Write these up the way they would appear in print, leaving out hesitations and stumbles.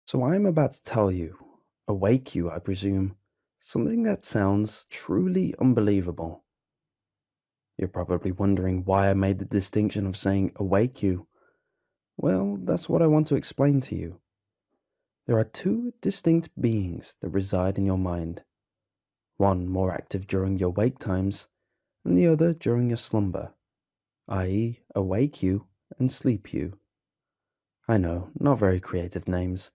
So I'm about to tell you, awake you, I presume, something that sounds truly unbelievable. You're probably wondering why I made the distinction of saying awake you. Well, that's what I want to explain to you. There are two distinct beings that reside in your mind. One more active during your wake times, and the other during your slumber, i.e., awake you and sleep you. I know, not very creative names.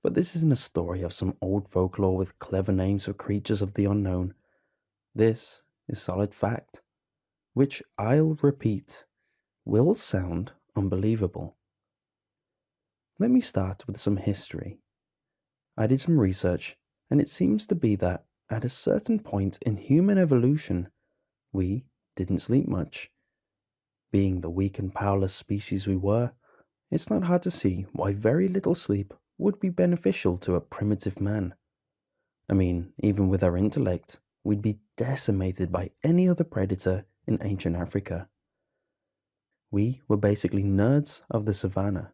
But this isn't a story of some old folklore with clever names for creatures of the unknown. This is solid fact, which I'll repeat, will sound unbelievable. Let me start with some history. I did some research, and it seems to be that at a certain point in human evolution, we didn't sleep much. Being the weak and powerless species we were, it's not hard to see why very little sleep would be beneficial to a primitive man. I mean, even with our intellect, we'd be decimated by any other predator in ancient Africa. We were basically nerds of the savannah.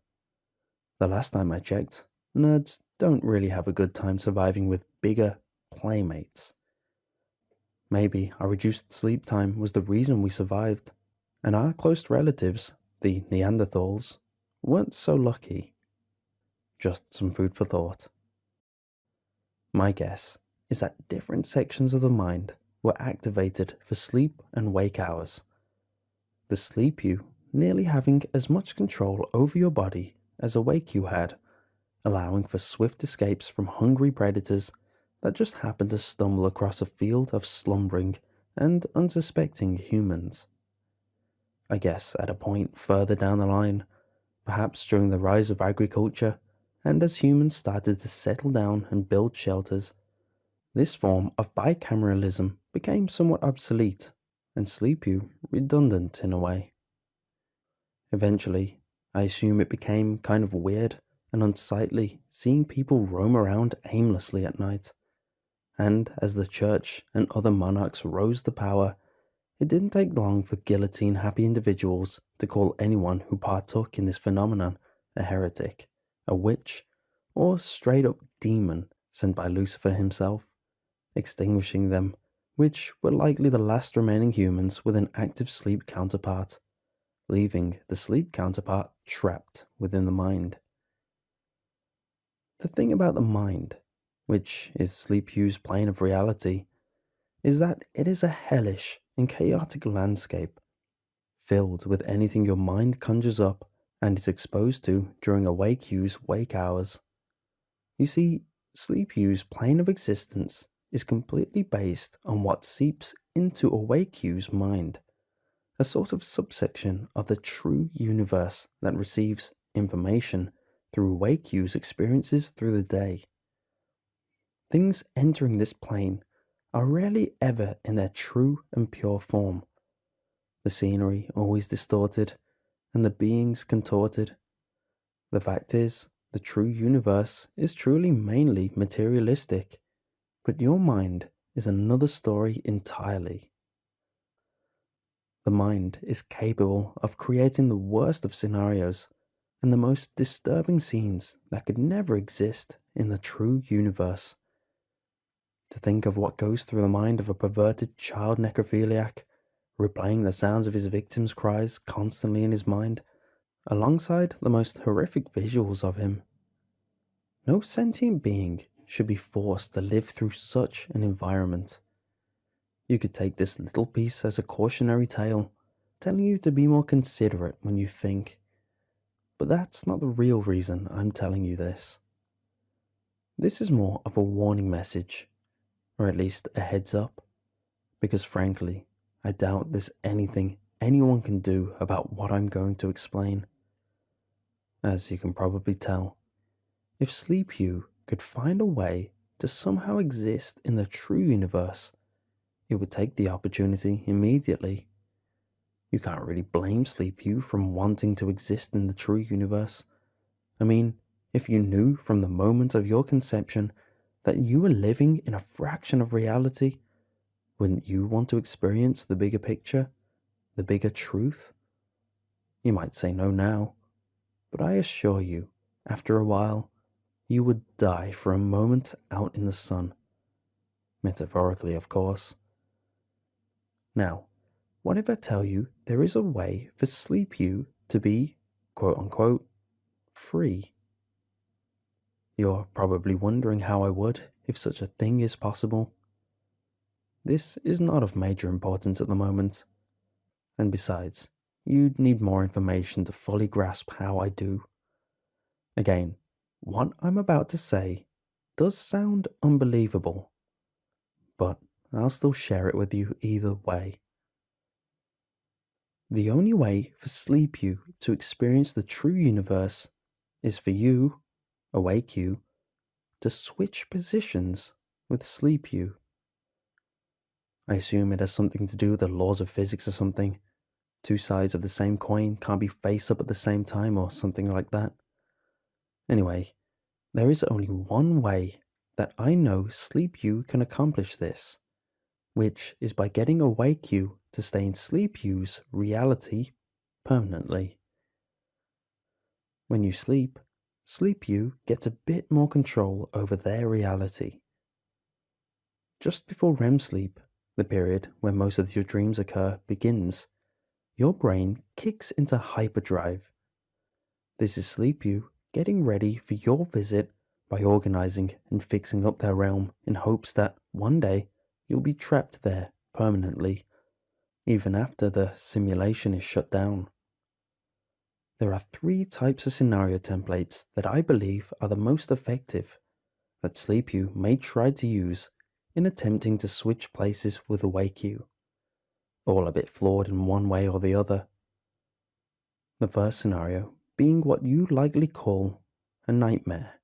The last time I checked, nerds don't really have a good time surviving with bigger playmates. Maybe our reduced sleep time was the reason we survived, and our close relatives, the Neanderthals, weren't so lucky. Just some food for thought. My guess is that different sections of the mind were activated for sleep and wake hours. The sleep you nearly having as much control over your body as awake you had, allowing for swift escapes from hungry predators that just happened to stumble across a field of slumbering and unsuspecting humans. I guess at a point further down the line, perhaps during the rise of agriculture, and as humans started to settle down and build shelters, this form of bicameralism became somewhat obsolete and sleep you redundant in a way. Eventually, I assume it became kind of weird and unsightly seeing people roam around aimlessly at night. And as the church and other monarchs rose to power, it didn't take long for guillotine-happy individuals to call anyone who partook in this phenomenon a heretic, a witch, or straight-up demon sent by Lucifer himself, extinguishing them, which were likely the last remaining humans with an active sleep counterpart, leaving the sleep counterpart trapped within the mind. The thing about the mind, which is sleep you's plane of reality, is that it is a hellish and chaotic landscape, filled with anything your mind conjures up and is exposed to during awake you's wake hours. You see, sleep you's plane of existence is completely based on what seeps into awake you's mind, a sort of subsection of the true universe that receives information through awake you's experiences through the day. Things entering this plane are rarely ever in their true and pure form. The scenery always distorted, and the beings contorted. The fact is, the true universe is truly mainly materialistic, but your mind is another story entirely. The mind is capable of creating the worst of scenarios and the most disturbing scenes that could never exist in the true universe. To think of what goes through the mind of a perverted child necrophiliac, replaying the sounds of his victims' cries constantly in his mind, alongside the most horrific visuals of him. No sentient being should be forced to live through such an environment. You could take this little piece as a cautionary tale, telling you to be more considerate when you think. But that's not the real reason I'm telling you this. This is more of a warning message, or at least a heads up, because frankly, I doubt there's anything anyone can do about what I'm going to explain. As you can probably tell, if Sleep You could find a way to somehow exist in the true universe, it would take the opportunity immediately. You can't really blame Sleep You from wanting to exist in the true universe. I mean, if you knew from the moment of your conception that you were living in a fraction of reality, wouldn't you want to experience the bigger picture, the bigger truth? You might say no now, but I assure you, after a while, you would die for a moment out in the sun. Metaphorically, of course. Now, what if I tell you there is a way for Sleep You to be, quote unquote, free? You're probably wondering how I would, if such a thing is possible. This is not of major importance at the moment. And besides, you'd need more information to fully grasp how I do. Again, what I'm about to say does sound unbelievable, but I'll still share it with you either way. The only way for Sleep You to experience the true universe is for you, Awake You, to switch positions with Sleep You. I assume it has something to do with the laws of physics or something. Two sides of the same coin can't be face up at the same time or something like that. Anyway, there is only one way that I know Sleep You can accomplish this, which is by getting Awake You to stay in Sleep You's reality permanently. When you sleep, Sleep You gets a bit more control over their reality. Just before REM sleep, the period where most of your dreams occur, begins, your brain kicks into hyperdrive. This is Sleep You getting ready for your visit by organizing and fixing up their realm in hopes that one day you'll be trapped there permanently, even after the simulation is shut down. There are 3 types of scenario templates that I believe are the most effective that Sleep You may try to use in attempting to switch places with Awake You, all a bit flawed in one way or the other. The first scenario being what you likely call a nightmare.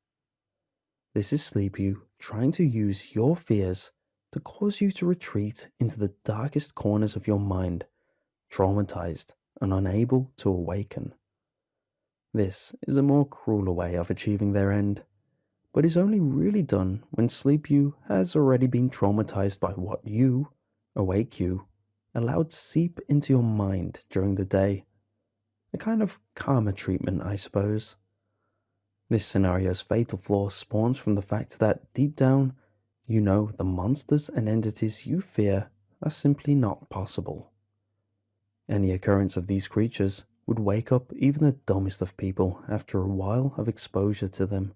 This is Sleep You trying to use your fears to cause you to retreat into the darkest corners of your mind, traumatized and unable to awaken. This is a more crueler way of achieving their end, but is only really done when Sleep You has already been traumatized by what you, Awake You, allowed seep into your mind during the day. A kind of karma treatment, I suppose. This scenario's fatal flaw spawns from the fact that, deep down, you know the monsters and entities you fear are simply not possible. Any occurrence of these creatures would wake up even the dumbest of people after a while of exposure to them.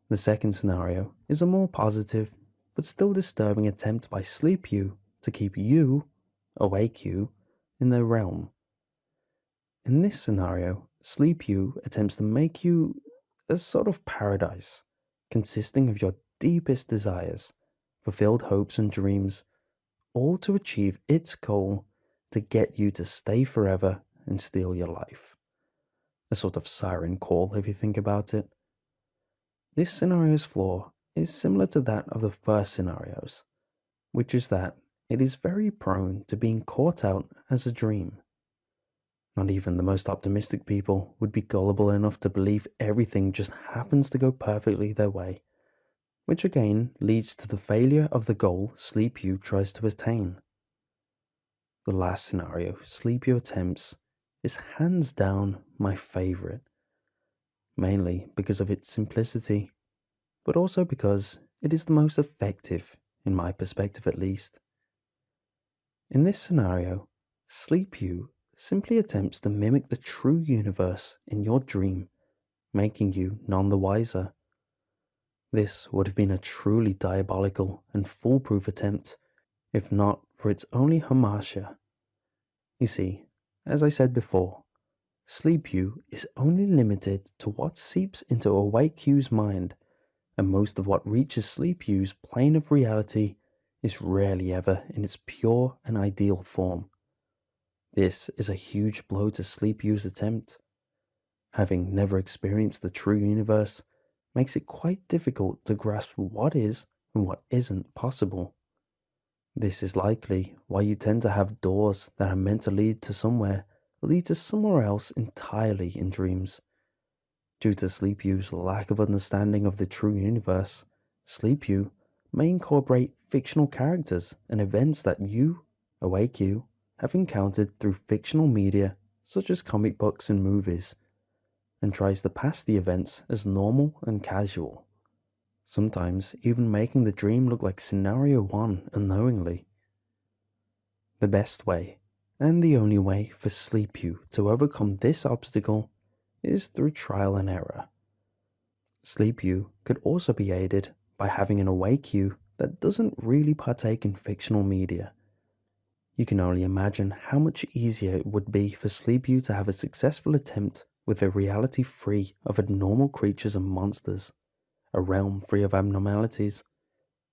The second scenario is a more positive, but still disturbing attempt by Sleep You to keep you, Awake You, in their realm. In this scenario, Sleep You attempts to make you a sort of paradise, consisting of your deepest desires, fulfilled hopes and dreams, all to achieve its goal to get you to stay forever and steal your life. A sort of siren call if you think about it. This scenario's flaw is similar to that of the first scenarios, which is that it is very prone to being caught out as a dream. Not even the most optimistic people would be gullible enough to believe everything just happens to go perfectly their way, which again leads to the failure of the goal Sleep You tries to attain. The last scenario Sleep You attempts is hands down my favorite, mainly because of its simplicity, but also because it is the most effective, in my perspective at least. In this scenario, Sleep You simply attempts to mimic the true universe in your dream, making you none the wiser. This would have been a truly diabolical and foolproof attempt, if not for its only hamartia. You see, as I said before, Sleep You is only limited to what seeps into Awake You's mind, and most of what reaches Sleep You's plane of reality is rarely ever in its pure and ideal form. This is a huge blow to Sleep You's attempt. Having never experienced the true universe makes it quite difficult to grasp what is and what isn't possible. This is likely why you tend to have doors that are meant to lead to somewhere else entirely in dreams. Due to Sleep You's lack of understanding of the true universe, Sleep You may incorporate fictional characters and events that you, Awake You, have encountered through fictional media such as comic books and movies. and tries to pass the events as normal and casual, sometimes even making the dream look like scenario 1 unknowingly. The best way, and the only way for Sleep You to overcome this obstacle, is through trial and error. Sleep You could also be aided by having an awake you that doesn't really partake in fictional media. You can only imagine how much easier it would be for Sleep You to have a successful attempt with a reality free of abnormal creatures and monsters, a realm free of abnormalities,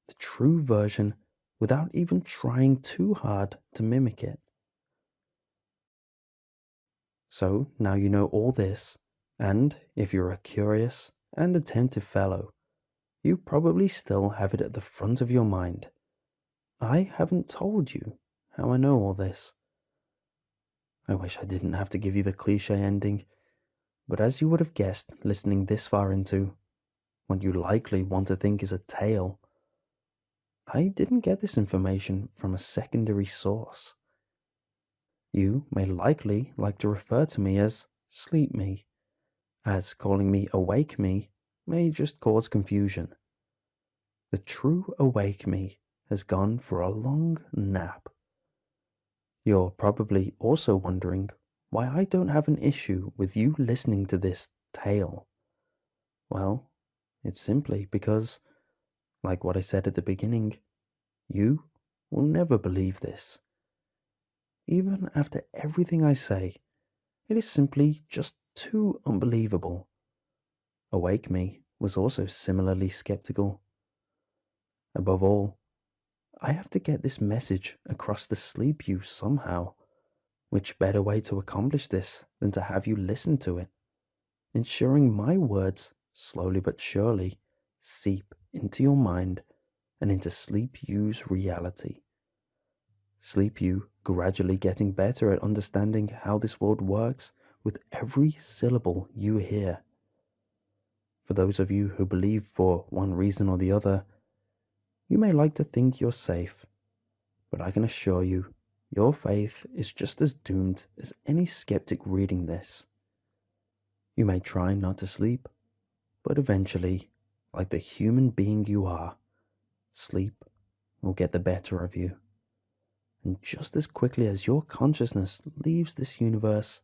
the true version without even trying too hard to mimic it. So now you know all this, and if you're a curious and attentive fellow, you probably still have it at the front of your mind. I haven't told you how I know all this. I wish I didn't have to give you the cliche ending, but as you would have guessed listening this far into what you likely want to think is a tale, I didn't get this information from a secondary source. You may likely like to refer to me as Sleep Me, as calling me Awake Me may just cause confusion. The true Awake Me has gone for a long nap. You're probably also wondering why I don't have an issue with you listening to this tale. Well, it's simply because, like what I said at the beginning, you will never believe this. Even after everything I say, it is simply just too unbelievable. Awake Me was also similarly skeptical. Above all, I have to get this message across to Sleep You somehow. Which better way to accomplish this than to have you listen to it, ensuring my words slowly but surely seep into your mind and into Sleep You's reality. Sleep You gradually getting better at understanding how this world works with every syllable you hear. For those of you who believe for one reason or the other, you may like to think you're safe, but I can assure you, your faith is just as doomed as any skeptic reading this. You may try not to sleep, but eventually, like the human being you are, sleep will get the better of you. And just as quickly as your consciousness leaves this universe,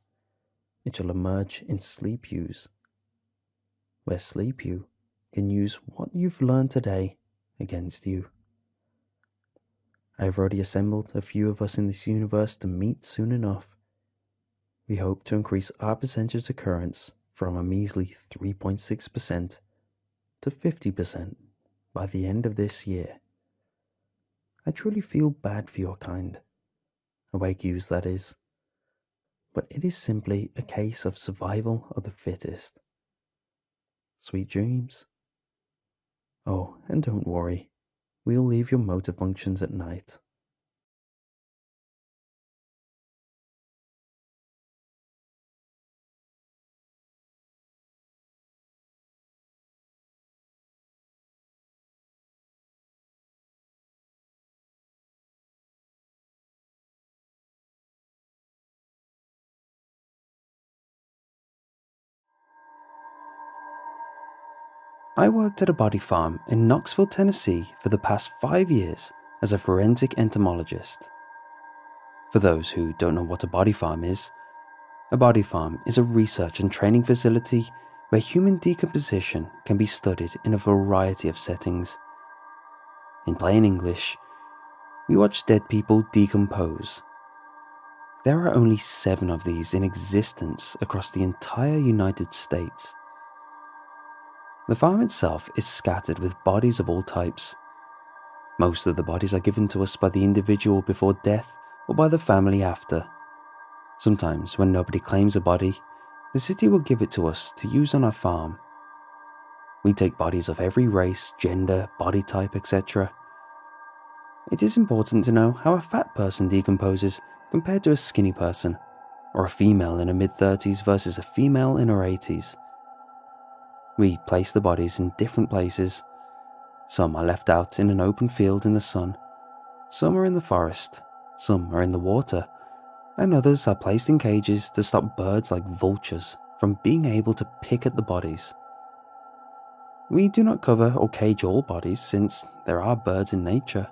it shall emerge in Sleep You's, where Sleep You can use what you've learned today against you. I have already assembled a few of us in this universe to meet soon enough. We hope to increase our percentage occurrence from a measly 3.6% to 50% by the end of this year. I truly feel bad for your kind, awake yous that is, but it is simply a case of survival of the fittest. Sweet dreams. Oh, and don't worry, we'll leave your motor functions at night. I worked at a body farm in Knoxville, Tennessee for the past 5 years as a forensic entomologist. For those who don't know what a body farm is a research and training facility where human decomposition can be studied in a variety of settings. In plain English, we watch dead people decompose. There are only 7 of these in existence across the entire United States. The farm itself is scattered with bodies of all types. Most of the bodies are given to us by the individual before death or by the family after. Sometimes, when nobody claims a body, the city will give it to us to use on our farm. We take bodies of every race, gender, body type, etc. It is important to know how a fat person decomposes compared to a skinny person, or a female in her mid-30s versus a female in her 80s. We place the bodies in different places. Some are left out in an open field in the sun, some are in the forest, some are in the water, and others are placed in cages to stop birds like vultures from being able to pick at the bodies. We do not cover or cage all bodies since there are birds in nature.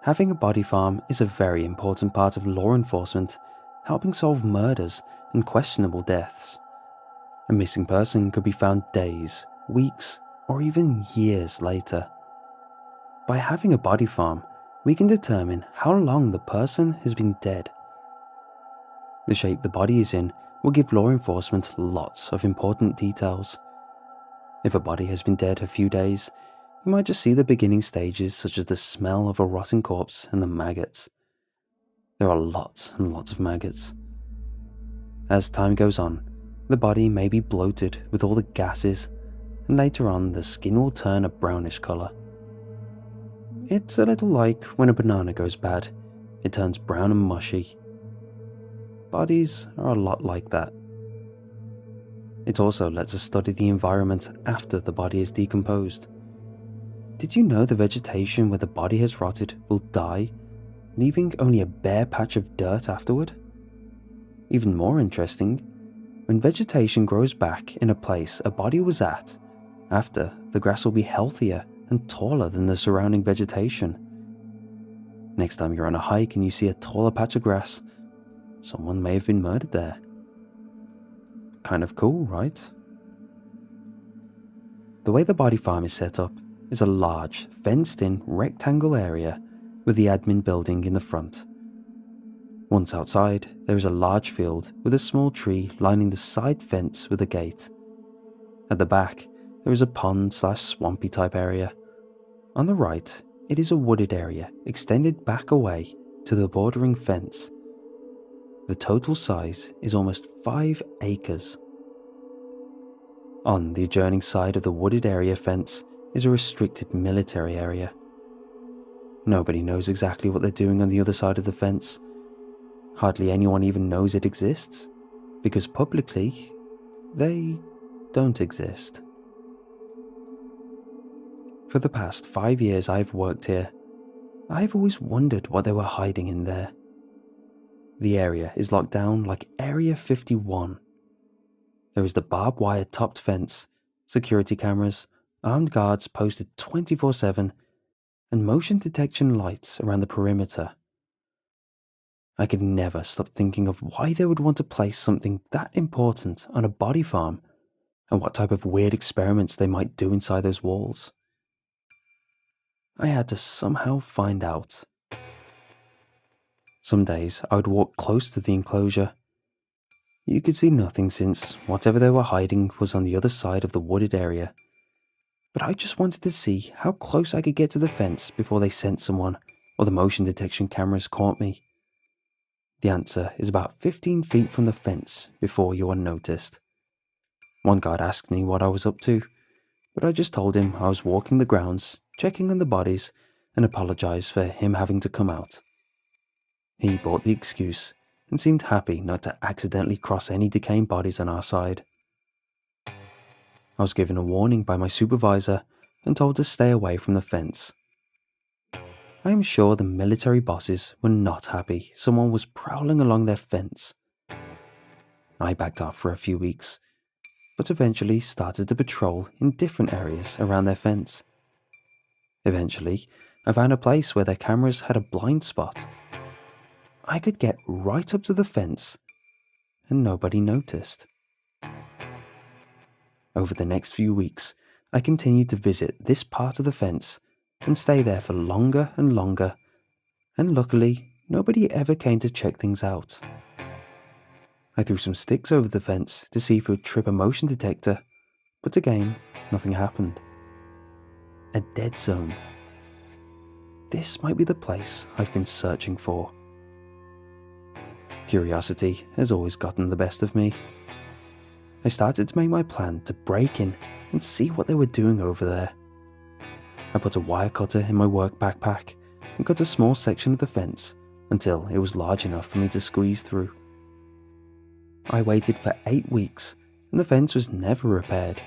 Having a body farm is a very important part of law enforcement, helping solve murders and questionable deaths. A missing person could be found days, weeks, or even years later. By having a body farm, we can determine how long the person has been dead. The shape the body is in will give law enforcement lots of important details. If a body has been dead a few days, you might just see the beginning stages such as the smell of a rotting corpse and the maggots. There are lots and lots of maggots. As time goes on, the body may be bloated with all the gases, and later on the skin will turn a brownish colour. It's a little like when a banana goes bad, it turns brown and mushy. Bodies are a lot like that. It also lets us study the environment after the body is decomposed. Did you know the vegetation where the body has rotted will die, leaving only a bare patch of dirt afterward? Even more interesting, when vegetation grows back in a place a body was at, after, the grass will be healthier and taller than the surrounding vegetation. Next time you're on a hike and you see a taller patch of grass, someone may have been murdered there. Kind of cool, right? The way the body farm is set up is a large, fenced-in rectangle area with the admin building in the front. Once outside, there is a large field with a small tree lining the side fence with a gate. At the back, there is a pond/swampy type area. On the right, it is a wooded area extended back away to the bordering fence. The total size is almost 5 acres. On the adjoining side of the wooded area fence is a restricted military area. Nobody knows exactly what they're doing on the other side of the fence. Hardly anyone even knows it exists, because publicly, they don't exist. For the past 5 years I've worked here, I've always wondered what they were hiding in there. The area is locked down like Area 51. There is the barbed wire topped fence, security cameras, armed guards posted 24/7, and motion detection lights around the perimeter. I could never stop thinking of why they would want to place something that important on a body farm and what type of weird experiments they might do inside those walls. I had to somehow find out. Some days I would walk close to the enclosure. You could see nothing since whatever they were hiding was on the other side of the wooded area. But I just wanted to see how close I could get to the fence before they sent someone or the motion detection cameras caught me. The answer is about 15 feet from the fence before you are noticed. One guard asked me what I was up to, but I just told him I was walking the grounds, checking on the bodies, and apologized for him having to come out. He bought the excuse and seemed happy not to accidentally cross any decaying bodies on our side. I was given a warning by my supervisor and told to stay away from the fence. I am sure the military bosses were not happy someone was prowling along their fence. I backed off for a few weeks, but eventually started to patrol in different areas around their fence. Eventually, I found a place where their cameras had a blind spot. I could get right up to the fence, and nobody noticed. Over the next few weeks, I continued to visit this part of the fence and stay there for longer and longer, and luckily, nobody ever came to check things out. I threw some sticks over the fence to see if it would trip a motion detector, but again, nothing happened. A dead zone. This might be the place I've been searching for. Curiosity has always gotten the best of me. I started to make my plan to break in and see what they were doing over there. I put a wire cutter in my work backpack and cut a small section of the fence until it was large enough for me to squeeze through. I waited for 8 weeks and the fence was never repaired.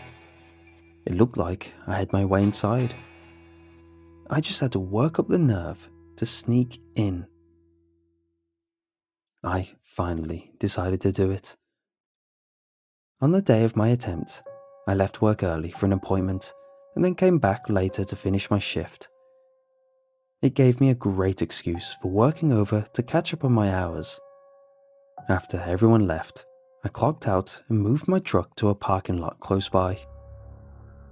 It looked like I had my way inside. I just had to work up the nerve to sneak in. I finally decided to do it. On the day of my attempt, I left work early for an appointment and then came back later to finish my shift. It gave me a great excuse for working over to catch up on my hours. After everyone left, I clocked out and moved my truck to a parking lot close by.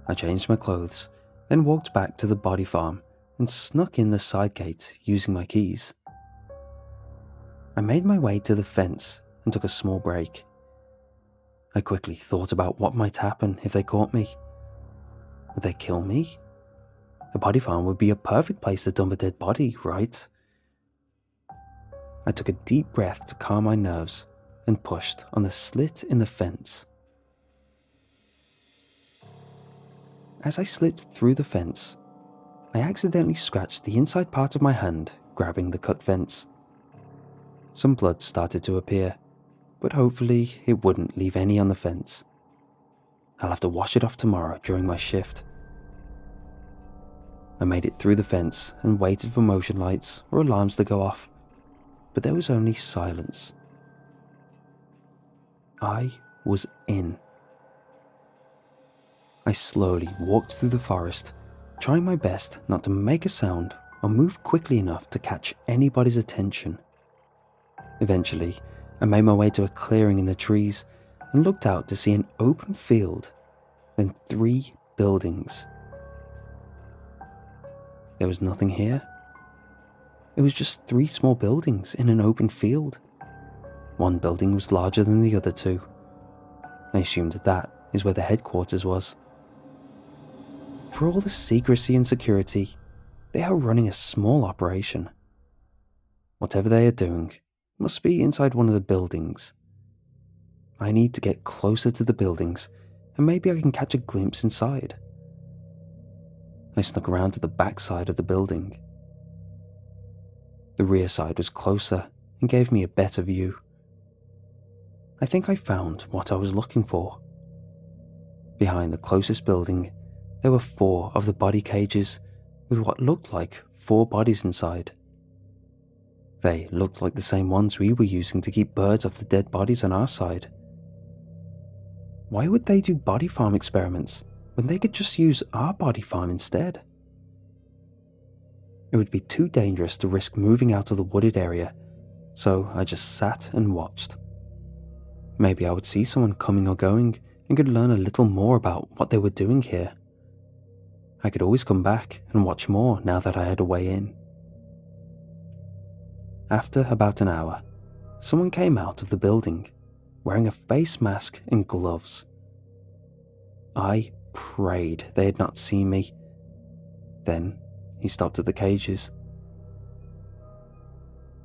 I changed my clothes, then walked back to the body farm and snuck in the side gate using my keys. I made my way to the fence and took a small break. I quickly thought about what might happen if they caught me. Would they kill me? A body farm would be a perfect place to dump a dead body, right? I took a deep breath to calm my nerves and pushed on the slit in the fence. As I slipped through the fence, I accidentally scratched the inside part of my hand, grabbing the cut fence. Some blood started to appear, but hopefully it wouldn't leave any on the fence. I'll have to wash it off tomorrow during my shift. I made it through the fence and waited for motion lights or alarms to go off, but there was only silence. I was in. I slowly walked through the forest, trying my best not to make a sound or move quickly enough to catch anybody's attention. Eventually, I made my way to a clearing in the trees and looked out to see an open field, then 3 buildings. There was nothing here. It was just 3 small buildings in an open field. One building was larger than the other 2. I assumed that is where the headquarters was. For all the secrecy and security, they are running a small operation. Whatever they are doing must be inside one of the buildings. I need to get closer to the buildings and maybe I can catch a glimpse inside. I snuck around to the back side of the building. The rear side was closer and gave me a better view. I think I found what I was looking for. Behind the closest building, there were 4 of the body cages with what looked like 4 bodies inside. They looked like the same ones we were using to keep birds off the dead bodies on our side. Why would they do body farm experiments when they could just use our body farm instead? It would be too dangerous to risk moving out of the wooded area, so I just sat and watched. Maybe I would see someone coming or going and could learn a little more about what they were doing here. I could always come back and watch more now that I had a way in. After about an hour, someone came out of the building, wearing a face mask and gloves. I prayed they had not seen me. Then he stopped at the cages.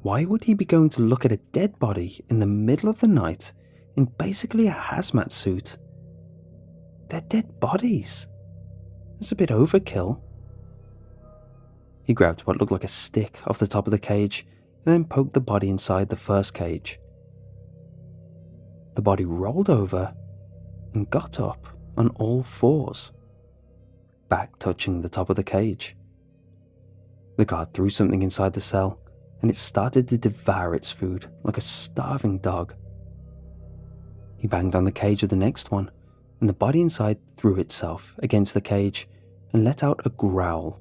Why would he be going to look at a dead body in the middle of the night in basically a hazmat suit? They're dead bodies. It's a bit overkill. He grabbed what looked like a stick off the top of the cage and then poked the body inside the first cage. The body rolled over and got up on all 4s, back touching the top of the cage. The guard threw something inside the cell and it started to devour its food like a starving dog. He banged on the cage of the next one and the body inside threw itself against the cage and let out a growl.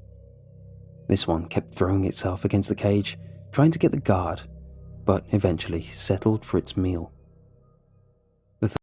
This one kept throwing itself against the cage, trying to get the guard, but eventually settled for its meal.